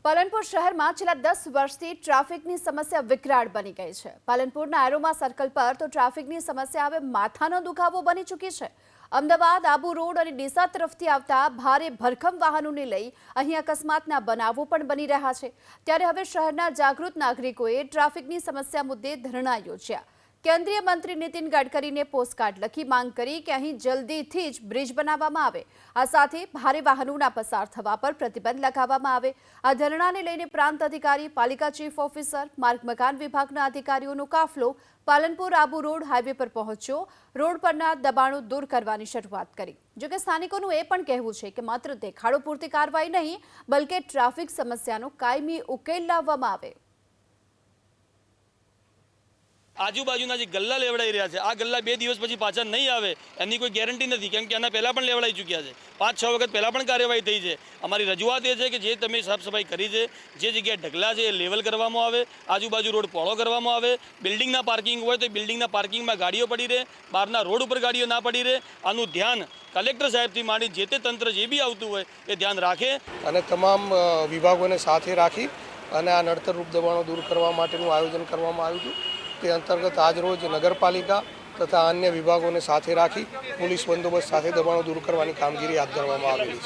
પાલનપુર શહેરમાં છેલ્લા 10 વર્ષથી ટ્રાફિકની સમસ્યા વિકરાળ બની ગઈ છે। પાલનપુરના એરોમા સર્કલ પર તો ટ્રાફિકની સમસ્યા હવે માથાનો દુખાવો બની ચૂકી છે। અમદાવાદ આબુ રોડ અને ડીસા તરફથી આવતા ભારે ભરખમ વાહનોને લઈ અહીં અકસ્માતના બનાવો પણ બની રહ્યા છે। ત્યારે હવે શહેરના જાગૃત નાગરિકોએ ટ્રાફિકની સમસ્યા મુદ્દે ધરણા યોજ્યા। केंद्रीय मंत्री नितिन गडकरी ने पोस्टकार्ड लखी मांग करी कि अहीं जल्दीथी ज ब्रिज बनावामां आवे। आ साथे भारे वाहनोना पसार थवा पर प्रतिबंध लगावामां आवे। आ धरणाने लईने प्रांत अधिकारी, पालिका चीफ ऑफिसर, मार्ग मकान विभागना अधिकारीओनो काफलो पालनपुर आबू रोड हाईवे पर पहोंच्यो। रोड परना दबाणो दूर करवानी शरूआत करी। जो कि स्थानिकोनुं ए पण कहेवुं छे कि मात्र देखाड़ो पूरती कार्रवाई नहीं बल्कि ट्राफिक समस्यानो कायमी उकेल लाववामां आवे। आजूबाजूना जे गल्ला लेवड़ाई रह्या छे, आ गल्ला 2 दिवस पछी पाछा नहीं आवे एनी कोई गेरंटी नहीं, केम के आना पहला पण लेवड़ाई चूक्या छे। 5-6 वखत पहला पण कार्यवाही थई छे। अमारी रजूआत ए छे कि जे तमे साफ सफाई करी छे, जे जग्याए ढगला छे ए लेवल करवामां आवे, आजूबाजू रोड पहोळो करवामां आवे। बिल्डिंगना पार्किंग होय तो बिल्डिंगना पार्किंगमां गाड़ीओ पड़ी रहे, बहारना रोड पर गाड़ीओ ना पड़ी रहे। आनुं ध्यान कलेक्टर साहेबथी मांडी जे ते तंत्र जे बी आवतुं होय ए ध्यान राखे अने तमाम विभागोने साथे राखी अने आ नड़तर रूप दबाणो दूर करवा माटेनुं आयोजन करवामां आव्युं हतुं। ते अंतर्गत आज रोज नगरपालिका तथा अन्य विभागों ने साथे राखी पुलिस बंदोबस्त साथे दबाणो दूर करवानी कामगीरी हाथ धरवामां आवेली छे।